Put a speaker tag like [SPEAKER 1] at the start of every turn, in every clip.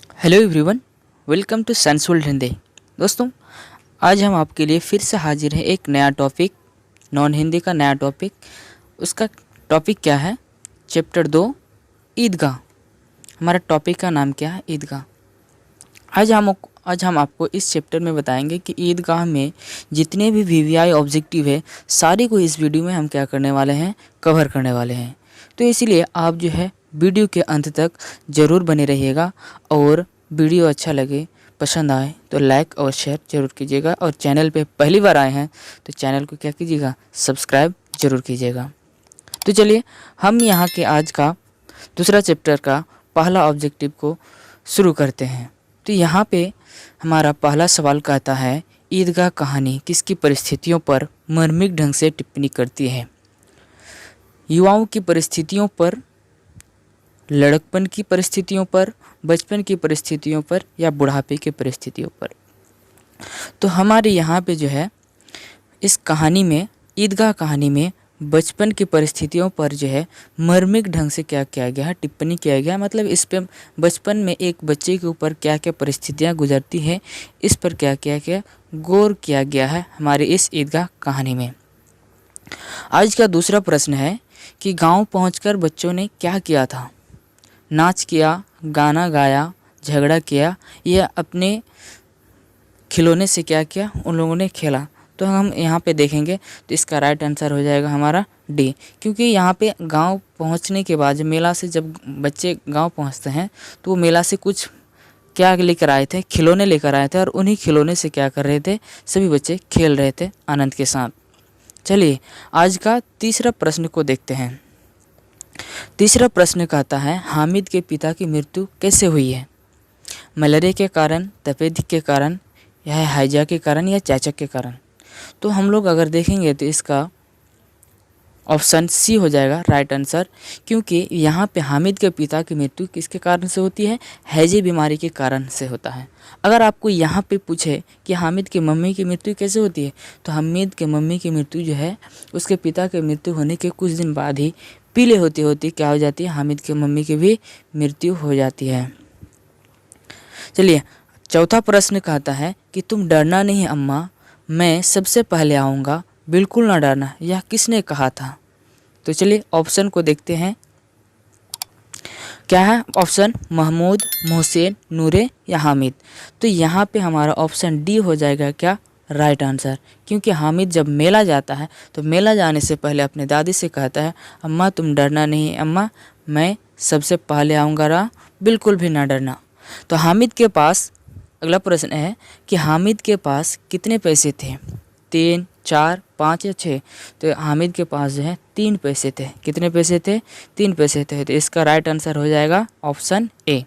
[SPEAKER 1] Hello everyone, welcome to science world Hindi. दोस्तों, आज हम आपके लिए फिर से हाजिर हैं एक नया टॉपिक, नॉन हिंदी का नया टॉपिक। उसका टॉपिक क्या है? चैप्टर 2, ईदगाह। हमारा टॉपिक का नाम क्या है? ईदगाह। आज हम आपको इस चैप्टर में बताएंगे कि ईदगाह में जितने भी वीवीआई ऑब्जेक्टिव है, सारे को इस वीडियो में हम क्या करने वाले हैं, कवर करने वाले हैं। तो इसलिए आप जो है वीडियो के अंत तक ज़रूर बने रहिएगा, और वीडियो अच्छा लगे, पसंद आए तो लाइक और शेयर ज़रूर कीजिएगा, और चैनल पे पहली बार आए हैं तो चैनल को क्या कीजिएगा, सब्सक्राइब ज़रूर कीजिएगा। तो चलिए हम यहाँ के आज का दूसरा चैप्टर का पहला ऑब्जेक्टिव को शुरू करते हैं। तो यहाँ पे हमारा पहला सवाल कहता है, ईदगाह कहानी किसकी परिस्थितियों पर मार्मिक ढंग से टिप्पणी करती है? युवाओं की परिस्थितियों पर, लड़कपन की परिस्थितियों पर, बचपन की परिस्थितियों पर, या बुढ़ापे की परिस्थितियों पर? तो हमारे यहाँ पे जो है इस कहानी में, ईदगाह कहानी में बचपन की परिस्थितियों पर जो है मार्मिक ढंग से क्या किया गया है, टिप्पणी किया गया। मतलब इस पे बचपन में एक बच्चे के ऊपर क्या क्या परिस्थितियाँ गुजरती हैं, इस पर क्या क्या क्या गौर किया गया है हमारे इस ईदगाह कहानी में। आज का दूसरा प्रश्न है कि गांव पहुंचकर बच्चों ने क्या किया था? नाच किया, गाना गाया, झगड़ा किया, या अपने खिलौने से क्या किया, उन लोगों ने खेला? तो हम यहाँ पे देखेंगे तो इसका राइट आंसर हो जाएगा हमारा डी। क्योंकि यहाँ पे गांव पहुँचने के बाद, मेला से जब बच्चे गांव पहुँचते हैं तो वो मेला से कुछ क्या लेकर आए थे, खिलौने लेकर आए थे, और उन्हीं खिलौने से क्या कर रहे थे, सभी बच्चे खेल रहे थे आनंद के साथ। चलिए आज का तीसरा प्रश्न को देखते हैं। तीसरा प्रश्न कहता है, हामिद के पिता की मृत्यु कैसे हुई है? मलेरिया के कारण, तपेदिक के कारण, या हैजा के कारण, या चेचक के कारण? तो हम लोग अगर देखेंगे तो इसका ऑप्शन सी हो जाएगा राइट आंसर। क्योंकि यहाँ पे हामिद के पिता की मृत्यु किसके कारण से होती है? हैजे बीमारी के कारण से होता है। अगर आपको यहाँ पे पूछे कि हामिद की मम्मी की मृत्यु कैसे होती है, तो हामिद के मम्मी की मृत्यु जो है उसके पिता की मृत्यु होने के कुछ दिन बाद ही पीले होती होती क्या हो जाती है, हामिद के मम्मी की भी मृत्यु हो जाती है। चलिए चौथा प्रश्न कहता है कि तुम डरना नहीं अम्मा, मैं सबसे पहले आऊँगा, बिल्कुल ना डरना, यह किसने कहा था? तो चलिए ऑप्शन को देखते हैं। क्या है ऑप्शन? महमूद, मोहसिन, नूरे, या हामिद? तो यहाँ पे हमारा ऑप्शन डी हो जाएगा क्या, राइट आंसर। क्योंकि हामिद जब मेला जाता है तो मेला जाने से पहले अपने दादी से कहता है, अम्मा तुम डरना नहीं अम्मा, मैं सबसे पहले आऊँगा, बिल्कुल भी ना डरना। तो हामिद के पास, अगला प्रश्न है कि हामिद के पास कितने पैसे थे? 3, 4, 5 या 6? तो हामिद के पास जो है 3 पैसे थे। कितने पैसे थे? 3 पैसे थे। तो इसका राइट आंसर हो जाएगा ऑप्शन ए।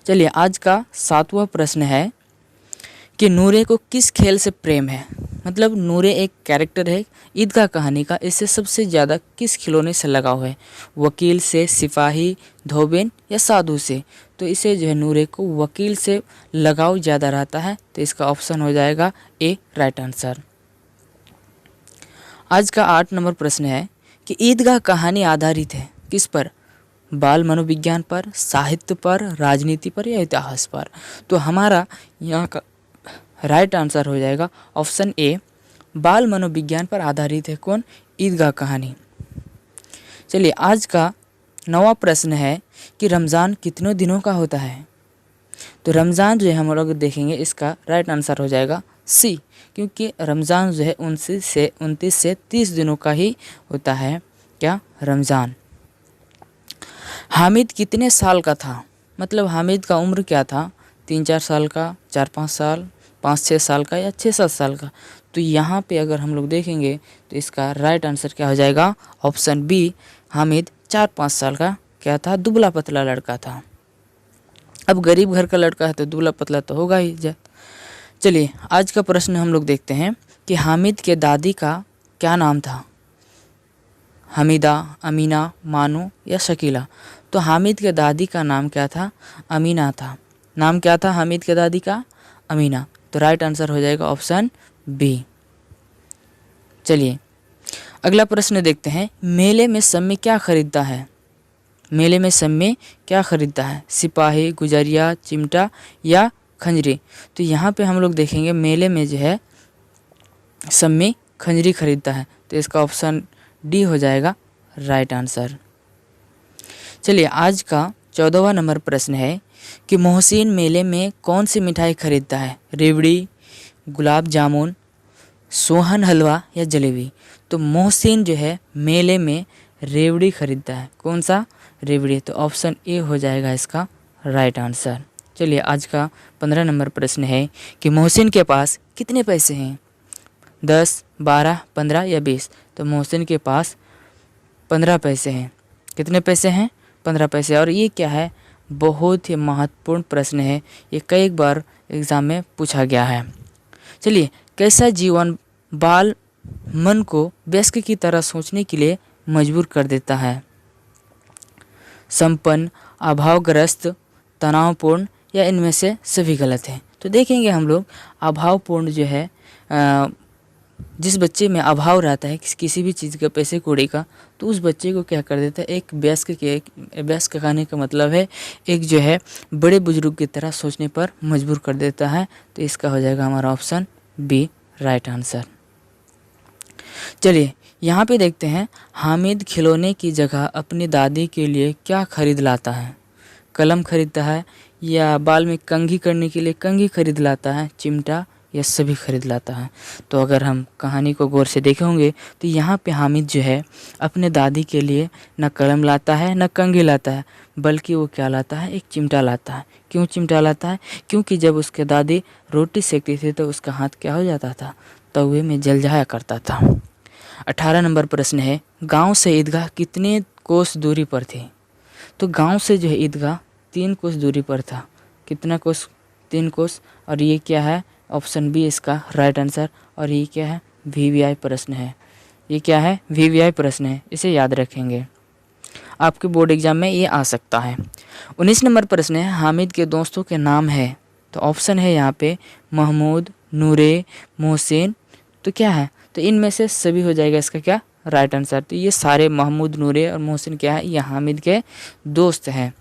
[SPEAKER 1] चलिए आज का 7वां प्रश्न है कि नूरे को किस खेल से प्रेम है? मतलब नूरे एक कैरेक्टर है ईदगाह कहानी का, इससे सबसे ज़्यादा किस खिलौने से लगाव है? वकील से, सिपाही, धोबिन, या साधु से? तो इसे जो है नूरे को वकील से लगाव ज़्यादा रहता है। तो इसका ऑप्शन हो जाएगा ए, राइट आंसर। आज का 8 नंबर प्रश्न है कि ईदगाह कहानी आधारित है किस पर? बाल मनोविज्ञान पर, साहित्य पर, राजनीति पर, या इतिहास पर? तो हमारा यहाँ का राइट आंसर हो जाएगा ऑप्शन ए, बाल मनोविज्ञान पर आधारित है कौन? ईदगाह कहानी। चलिए आज का 9वां प्रश्न है कि रमज़ान कितने दिनों का होता है? तो रमज़ान जो है हम लोग देखेंगे, इसका राइट आंसर हो जाएगा सी। क्योंकि रमज़ान जो है 29 से 30 दिनों का ही होता है क्या, रमज़ान। हामिद कितने साल का था? मतलब हामिद का उम्र क्या था? 3-4 साल का, 4-5 साल, 5-6 साल का, या 6-7 साल का? तो यहाँ पे अगर हम लोग देखेंगे तो इसका राइट आंसर क्या हो जाएगा, ऑप्शन बी। हामिद 4-5 साल का क्या था, दुबला पतला लड़का था। अब गरीब घर का लड़का है तो दुबला पतला तो होगा ही। चलिए आज का प्रश्न हम लोग देखते हैं कि हामिद के दादी का क्या नाम था? हमीदा, अमीना, मानो, या शकीला? तो हामिद के दादी का नाम क्या था? अमीना था। नाम क्या था हामिद के दादी का? अमीना। तो राइट आंसर हो जाएगा ऑप्शन बी। चलिए अगला प्रश्न देखते हैं, मेले में सम्मी क्या खरीदता है? मेले में सब में क्या खरीदता है? सिपाही, गुजरिया, चिमटा या खंजरी। तो यहाँ पे हम लोग देखेंगे मेले में जो है सब में खंजरी खरीदता है, तो इसका ऑप्शन डी हो जाएगा राइट आंसर। चलिए आज का 14वां नंबर प्रश्न है कि मोहसिन मेले में कौन सी मिठाई खरीदता है? रेवड़ी, गुलाब जामुन, सोहन हलवा या जलेबी। तो मोहसिन जो है मेले में रेवड़ी खरीदता है। कौन सा? रेवड़ी। तो ऑप्शन ए हो जाएगा इसका राइट आंसर। चलिए आज का 15 नंबर प्रश्न है कि मोहसिन के पास कितने पैसे हैं? 10, 12, 15 या 20। तो मोहसिन के पास 15 पैसे हैं। कितने पैसे हैं? 15 पैसे। और ये क्या है? बहुत ही महत्वपूर्ण प्रश्न है, ये कई बार एग्ज़ाम में पूछा गया है। चलिए, कैसा जीवन बाल मन को वयस्क की तरह सोचने के लिए मजबूर कर देता है? संपन्न, अभावग्रस्त, तनावपूर्ण या इनमें से सभी गलत है। तो देखेंगे हम लोग अभावपूर्ण जो है जिस बच्चे में अभाव रहता है किसी भी चीज़ का, पैसे कौड़ी का, तो उस बच्चे को क्या कर देता है? एक वयस्क कहने का मतलब है एक जो है बड़े बुजुर्ग की तरह सोचने पर मजबूर कर देता है। तो इसका हो जाएगा हमारा ऑप्शन बी राइट आंसर। चलिए यहाँ पे देखते हैं, हामिद खिलौने की जगह अपनी दादी के लिए क्या खरीद लाता है? कलम खरीदता है या बाल में कंघी करने के लिए कंघी खरीद लाता है, चिमटा या सभी खरीद लाता है? तो अगर हम कहानी को गौर से देखे होंगे तो यहाँ पे हामिद जो है अपने दादी के लिए न कलम लाता है न कंघी लाता है, बल्कि वो क्या लाता है? एक चिमटा लाता है। क्यों चिमटा लाता है? क्योंकि जब उसके दादी रोटी सेकती थी तो उसका हाथ क्या हो जाता था? तवे में जल जाया करता था। 18 नंबर प्रश्न है, गांव से ईदगाह कितने कोस दूरी पर थी? तो गांव से जो है ईदगाह 3 कोस दूरी पर था। कितना कोस? 3 कोस। और ये क्या है? ऑप्शन बी इसका राइट आंसर। और ये क्या है? वीवीआई प्रश्न है। ये क्या है? वीवीआई प्रश्न है, इसे याद रखेंगे, आपके बोर्ड एग्जाम में ये आ सकता है। 19 नंबर प्रश्न है, हामिद के दोस्तों के नाम है? तो ऑप्शन है यहाँ पे महमूद, नूरे, मोहसिन। तो क्या है? तो इनमें से सभी हो जाएगा इसका क्या? Right answer. तो ये सारे महमूद, नूरे और मोहसिन क्या है? ये हामिद के दोस्त हैं।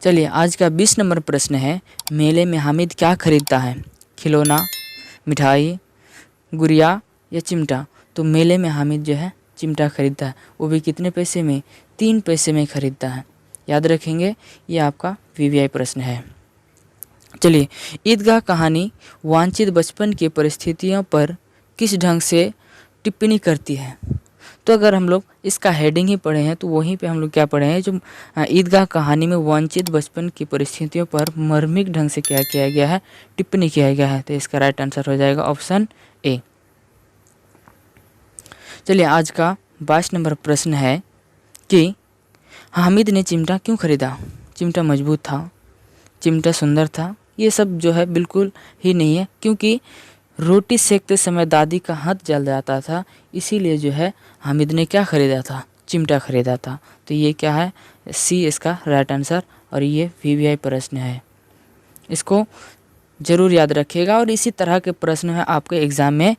[SPEAKER 1] चलिए आज का 20 नंबर प्रश्न है, मेले में हामिद क्या खरीदता है? खिलौना, मिठाई, गुड़िया या चिमटा। तो मेले में हामिद जो है चिमटा खरीदता है, वो भी कितने पैसे में? 3 पैसे में खरीदता है। याद रखेंगे, ये आपका वीवीआई प्रश्न है। चलिए, ईदगाह कहानी वांछित बचपन की परिस्थितियों पर किस ढंग से टिप्पणी करती है? तो अगर हम लोग इसका हेडिंग ही पढ़े हैं तो वहीं पे हम लोग क्या पढ़े हैं, जो ईदगाह कहानी में वांछित बचपन की परिस्थितियों पर मार्मिक ढंग से क्या किया गया है? टिप्पणी किया गया है। तो इसका राइट आंसर हो जाएगा ऑप्शन ए। चलिए आज का 22 नंबर प्रश्न है कि हामिद ने चिमटा क्यों खरीदा? चिमटा मजबूत था, चिमटा सुंदर था, ये सब जो है बिल्कुल ही नहीं है, क्योंकि रोटी सेकते समय दादी का हाथ जल जाता था, इसीलिए जो है हामिद ने क्या खरीदा था? चिमटा खरीदा था। तो ये क्या है? सी इसका राइट आंसर। और ये वीवीआई प्रश्न है, इसको ज़रूर याद रखिएगा। और इसी तरह के प्रश्न है आपके एग्ज़ाम में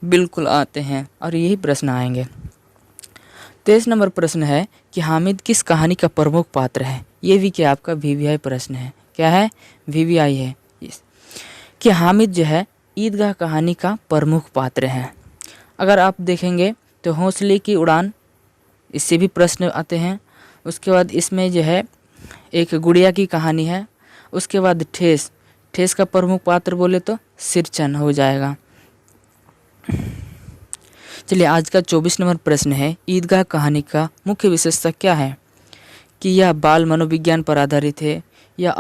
[SPEAKER 1] बिल्कुल आते हैं और यही प्रश्न आएंगे। 23 नंबर प्रश्न है कि हामिद किस कहानी का प्रमुख पात्र है? ये भी क्या आपका वीवीआई प्रश्न है। क्या है? वीवीआई है कि हामिद जो है ईदगाह कहानी का प्रमुख पात्र है। अगर आप देखेंगे तो हौसले की उड़ान, इससे भी प्रश्न आते हैं। उसके बाद इसमें जो है एक गुड़िया की कहानी है। उसके बाद ठेस, ठेस का प्रमुख पात्र बोले तो सिरचन हो जाएगा। चलिए आज का 24 नंबर प्रश्न है, ईदगाह कहानी का मुख्य विशेषता क्या है? कि यह बाल मनोविज्ञान पर आधारित है या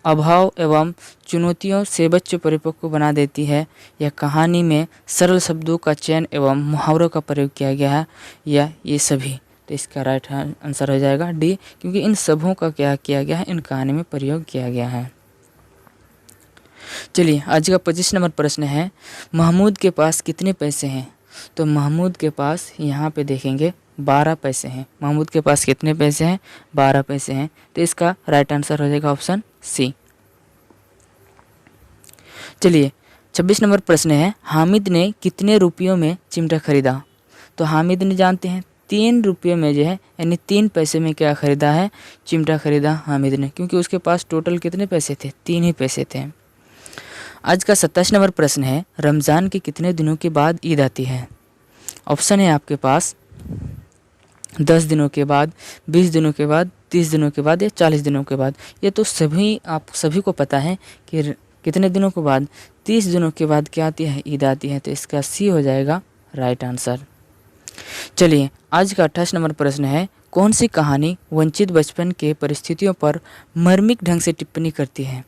[SPEAKER 1] अभाव एवं चुनौतियों से बच्चों परिपक्व बना देती है, या कहानी में सरल शब्दों का चयन एवं मुहावरों का प्रयोग किया गया है, या ये सभी। तो इसका राइट आंसर हो जाएगा डी, क्योंकि इन सबों का क्या किया गया है? इन कहानी में प्रयोग किया गया है। चलिए आज का 25 नंबर प्रश्न है, महमूद के पास कितने पैसे हैं? तो महमूद के पास यहाँ पे देखेंगे 12 पैसे हैं। महमूद के पास कितने पैसे हैं? 12 पैसे हैं। तो इसका राइट आंसर हो जाएगा ऑप्शन सी। चलिए 26 नंबर प्रश्न है, हामिद ने कितने रुपयों में चिमटा खरीदा? तो हामिद ने जानते हैं 3 रुपये में जो है यानी 3 पैसे में क्या ख़रीदा है, चिमटा ख़रीदा हामिद ने, क्योंकि उसके पास टोटल कितने पैसे थे, 3 ही पैसे थे। आज का 27 नंबर प्रश्न है, रमज़ान के कितने दिनों के बाद ईद आती है? ऑप्शन है आपके पास 10 दिनों के बाद, 20 दिनों के बाद, 30 दिनों के बाद या 40 दिनों के बाद। ये तो आप सभी को पता है कि कितने दिनों के बाद, 30 दिनों के बाद क्या आती है, ईद आती है। तो इसका सी हो जाएगा राइट आंसर। चलिए आज का 28 नंबर प्रश्न है, कौन सी कहानी वंचित बचपन के परिस्थितियों पर मार्मिक ढंग से टिप्पणी करती है?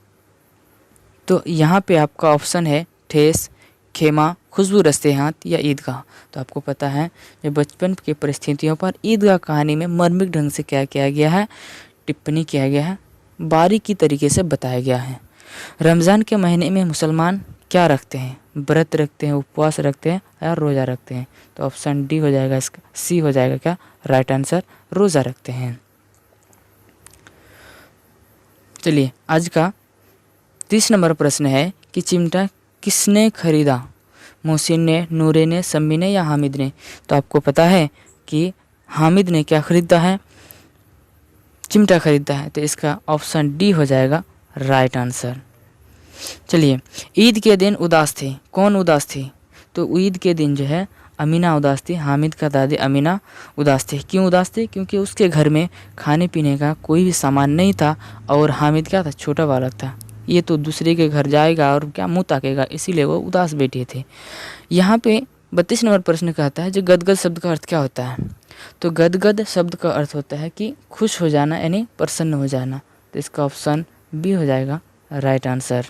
[SPEAKER 1] तो यहाँ पे आपका ऑप्शन है ठेस, खेमा, खुशबू रस्ते हाथ या ईदगाह। तो आपको पता है जो बचपन के परिस्थितियों पर ईदगाह कहानी में मार्मिक ढंग से क्या किया गया है, टिप्पणी किया गया है, बारीकी तरीके से बताया गया है। रमज़ान के महीने में मुसलमान क्या रखते हैं, व्रत रखते हैं, उपवास रखते हैं या रोज़ा रखते हैं? तो ऑप्शन डी हो जाएगा, इसका सी हो जाएगा क्या राइट आंसर, रोज़ा रखते हैं। चलिए आज का 30 नंबर प्रश्न है कि चिमटा किसने खरीदा, मोहसिन ने, नूरे ने, सम्मी ने या हामिद ने? तो आपको पता है कि हामिद ने क्या खरीदा है, चिमटा खरीदा है। तो इसका ऑप्शन डी हो जाएगा राइट आंसर। चलिए ईद के दिन उदास थे, कौन उदास थी? तो ईद के दिन जो है अमीना उदास थी, हामिद का दादी अमीना उदास थे। क्यों उदास थे? क्योंकि उसके घर में खाने पीने का कोई भी सामान नहीं था और हामिद क्या था, छोटा बालक था। ये तो दूसरे के घर जाएगा और क्या मुँह ताकेगा, इसीलिए वो उदास बैठे थे। यहाँ पे 32 नंबर प्रश्न कहता है जो गदगद शब्द का अर्थ क्या होता है? तो गदगद शब्द का अर्थ होता है कि खुश हो जाना यानी प्रसन्न हो जाना। तो इसका ऑप्शन बी हो जाएगा राइट आंसर।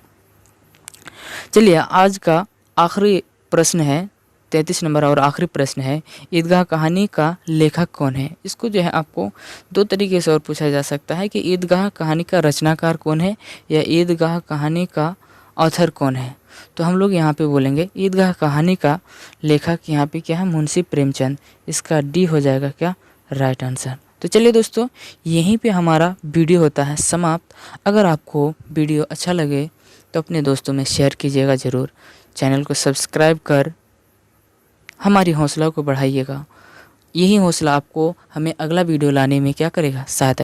[SPEAKER 1] चलिए आज का आखिरी प्रश्न है 33 नंबर और आखिरी प्रश्न है, ईदगाह कहानी का लेखक कौन है? इसको जो है आपको 2 तरीके से और पूछा जा सकता है कि ईदगाह कहानी का रचनाकार कौन है या ईदगाह कहानी का ऑथर कौन है। तो हम लोग यहाँ पे बोलेंगे ईदगाह कहानी का लेखक यहाँ पे क्या है, मुंशी प्रेमचंद। इसका डी हो जाएगा क्या राइट आंसर। तो चलिए दोस्तों यहीं पे हमारा वीडियो होता है समाप्त। अगर आपको वीडियो अच्छा लगे तो अपने दोस्तों में शेयर कीजिएगा ज़रूर। चैनल को सब्सक्राइब कर हमारी हौसला को बढ़ाइएगा। यही हौसला आपको हमें अगला वीडियो लाने में क्या करेगा, सहायता